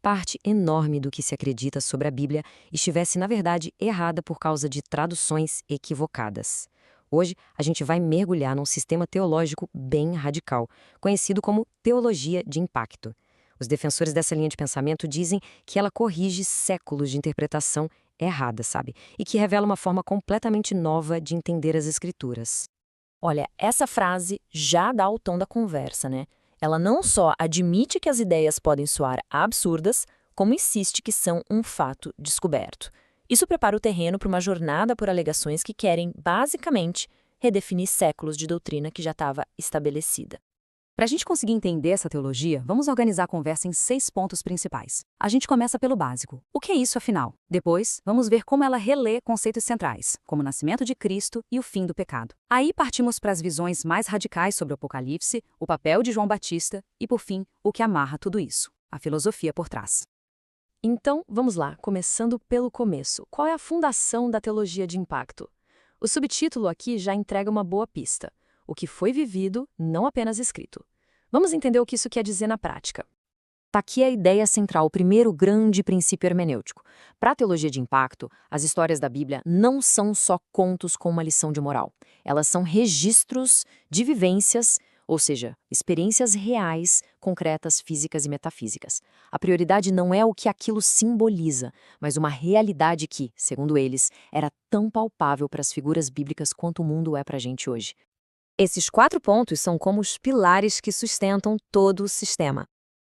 parte enorme do que se acredita sobre a Bíblia estivesse, na verdade, errada por causa de traduções equivocadas. Hoje, a gente vai mergulhar num sistema teológico bem radical, conhecido como teologia de impacto. Os defensores dessa linha de pensamento dizem que ela corrige séculos de interpretação errada, sabe? E que revela uma forma completamente nova de entender as Escrituras. Olha, essa frase já dá o tom da conversa, né? Ela não só admite que as ideias podem soar absurdas, como insiste que são um fato descoberto. Isso prepara o terreno para uma jornada por alegações que querem, basicamente, redefinir séculos de doutrina que já estava estabelecida. Para a gente conseguir entender essa teologia, vamos organizar a conversa em 6 pontos principais. A gente começa pelo básico. O que é isso, afinal? Depois, vamos ver como ela relê conceitos centrais, como o nascimento de Cristo e o fim do pecado. Aí partimos para as visões mais radicais sobre o Apocalipse, o papel de João Batista e, por fim, o que amarra tudo isso, a filosofia por trás. Então, vamos lá, começando pelo começo. Qual é a fundação da teologia de impacto? O subtítulo aqui já entrega uma boa pista. O que foi vivido, não apenas escrito. Vamos entender o que isso quer dizer na prática. Está aqui a ideia central, o primeiro grande princípio hermenêutico. Para a teologia de impacto, as histórias da Bíblia não são só contos com uma lição de moral. Elas são registros de vivências, ou seja, experiências reais, concretas, físicas e metafísicas. A prioridade não é o que aquilo simboliza, mas uma realidade que, segundo eles, era tão palpável para as figuras bíblicas quanto o mundo é para a gente hoje. Esses 4 pontos são como os pilares que sustentam todo o sistema.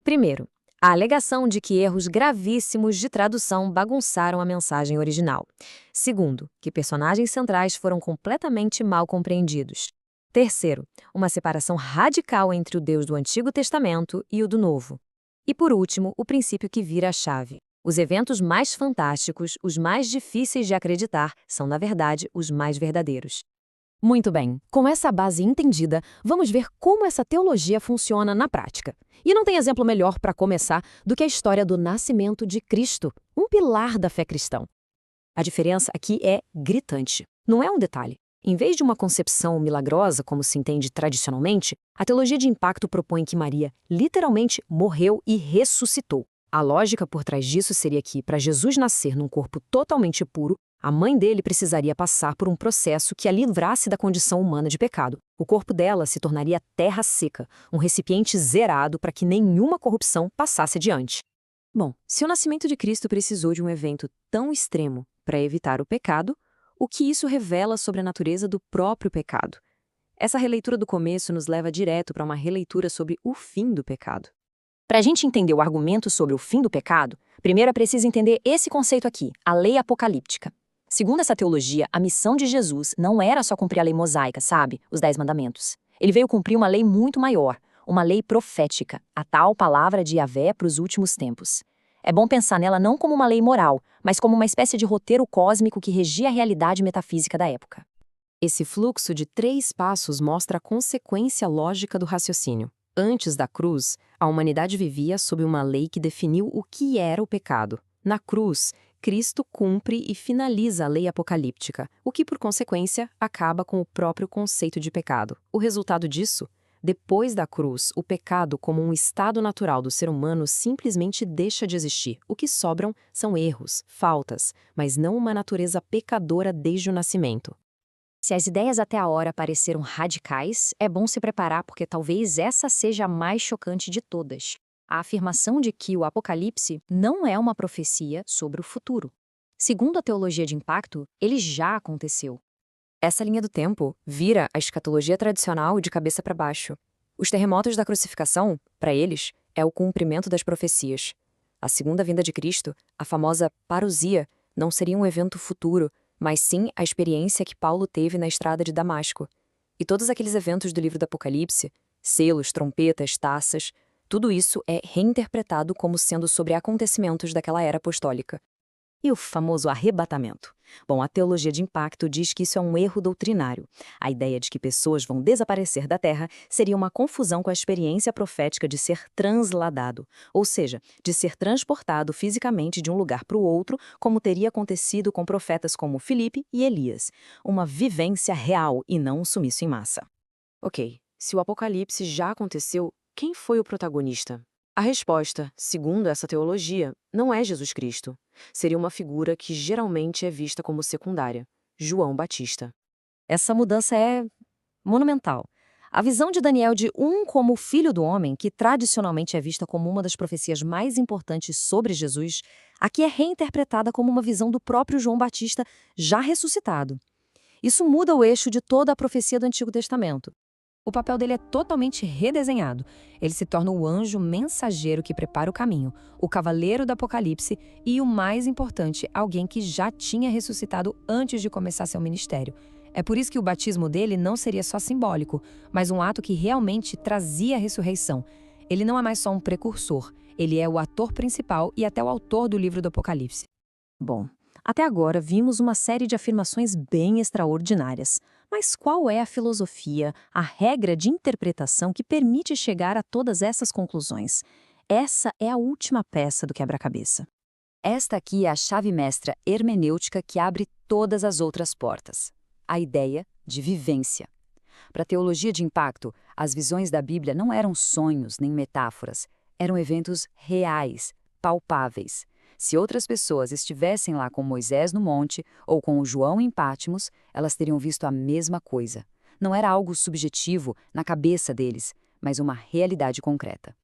Primeiro, a alegação de que erros gravíssimos de tradução bagunçaram a mensagem original. Segundo, que personagens centrais foram completamente mal compreendidos. Terceiro, uma separação radical entre o Deus do Antigo Testamento e o do Novo. E por último, o princípio que vira a chave. Os eventos mais fantásticos, os mais difíceis de acreditar, são, na verdade, os mais verdadeiros. Muito bem, com essa base entendida, vamos ver como essa teologia funciona na prática. E não tem exemplo melhor para começar do que a história do nascimento de Cristo, um pilar da fé cristã. A diferença aqui é gritante. Não é um detalhe. Em vez de uma concepção milagrosa, como se entende tradicionalmente, a teologia de impacto propõe que Maria literalmente morreu e ressuscitou. A lógica por trás disso seria que, para Jesus nascer num corpo totalmente puro, a mãe dele precisaria passar por um processo que a livrasse da condição humana de pecado. O corpo dela se tornaria terra seca, um recipiente zerado para que nenhuma corrupção passasse adiante. Bom, se o nascimento de Cristo precisou de um evento tão extremo para evitar o pecado, o que isso revela sobre a natureza do próprio pecado? Essa releitura do começo nos leva direto para uma releitura sobre o fim do pecado. Para a gente entender o argumento sobre o fim do pecado, primeiro é preciso entender esse conceito aqui, a lei apocalíptica. Segundo essa teologia, a missão de Jesus não era só cumprir a lei mosaica, sabe? Os 10 mandamentos. Ele veio cumprir uma lei muito maior, uma lei profética, a tal palavra de Yahvé para os últimos tempos. É bom pensar nela não como uma lei moral, mas como uma espécie de roteiro cósmico que regia a realidade metafísica da época. Esse fluxo de 3 passos mostra a consequência lógica do raciocínio. Antes da cruz, a humanidade vivia sob uma lei que definiu o que era o pecado. Na cruz, Cristo cumpre e finaliza a lei apocalíptica, o que, por consequência, acaba com o próprio conceito de pecado. O resultado disso? Depois da cruz, o pecado, como um estado natural do ser humano, simplesmente deixa de existir. O que sobram são erros, faltas, mas não uma natureza pecadora desde o nascimento. Se as ideias até a hora pareceram radicais, é bom se preparar porque talvez essa seja a mais chocante de todas. A afirmação de que o Apocalipse não é uma profecia sobre o futuro. Segundo a teologia de impacto, ele já aconteceu. Essa linha do tempo vira a escatologia tradicional de cabeça para baixo. Os terremotos da crucificação, para eles, é o cumprimento das profecias. A segunda vinda de Cristo, a famosa parousia, não seria um evento futuro, mas sim a experiência que Paulo teve na estrada de Damasco. E todos aqueles eventos do livro do Apocalipse, selos, trompetas, taças, tudo isso é reinterpretado como sendo sobre acontecimentos daquela era apostólica. E o famoso arrebatamento? Bom, a teologia de impacto diz que isso é um erro doutrinário. A ideia de que pessoas vão desaparecer da Terra seria uma confusão com a experiência profética de ser transladado, ou seja, de ser transportado fisicamente de um lugar para o outro, como teria acontecido com profetas como Filipe e Elias. Uma vivência real e não um sumiço em massa. Ok, se o Apocalipse já aconteceu, quem foi o protagonista? A resposta, segundo essa teologia, não é Jesus Cristo. Seria uma figura que geralmente é vista como secundária, João Batista. Essa mudança é monumental. A visão de Daniel de como o filho do homem, que tradicionalmente é vista como uma das profecias mais importantes sobre Jesus, aqui é reinterpretada como uma visão do próprio João Batista já ressuscitado. Isso muda o eixo de toda a profecia do Antigo Testamento. O papel dele é totalmente redesenhado. Ele se torna o anjo mensageiro que prepara o caminho, o cavaleiro do Apocalipse e, o mais importante, alguém que já tinha ressuscitado antes de começar seu ministério. É por isso que o batismo dele não seria só simbólico, mas um ato que realmente trazia a ressurreição. Ele não é mais só um precursor, ele é o ator principal e até o autor do livro do Apocalipse. Bom, até agora vimos uma série de afirmações bem extraordinárias. Mas qual é a filosofia, a regra de interpretação que permite chegar a todas essas conclusões? Essa é a última peça do quebra-cabeça. Esta aqui é a chave mestra hermenêutica que abre todas as outras portas. A ideia de vivência. Para a teologia de impacto, as visões da Bíblia não eram sonhos nem metáforas, eram eventos reais, palpáveis. Se outras pessoas estivessem lá com Moisés no monte ou com o João em Pátimos, elas teriam visto a mesma coisa. Não era algo subjetivo na cabeça deles, mas uma realidade concreta.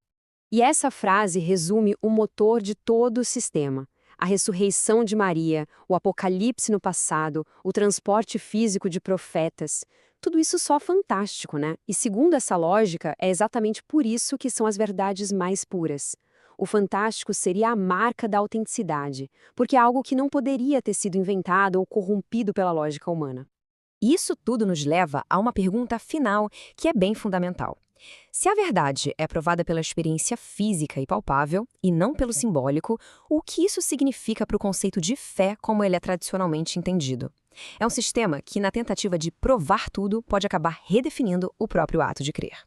E essa frase resume o motor de todo o sistema. A ressurreição de Maria, o apocalipse no passado, o transporte físico de profetas. Tudo isso só fantástico, né? E segundo essa lógica, é exatamente por isso que são as verdades mais puras. O fantástico seria a marca da autenticidade, porque é algo que não poderia ter sido inventado ou corrompido pela lógica humana. Isso tudo nos leva a uma pergunta final que é bem fundamental. Se a verdade é provada pela experiência física e palpável, e não pelo simbólico, o que isso significa para o conceito de fé como ele é tradicionalmente entendido? É um sistema que, na tentativa de provar tudo, pode acabar redefinindo o próprio ato de crer.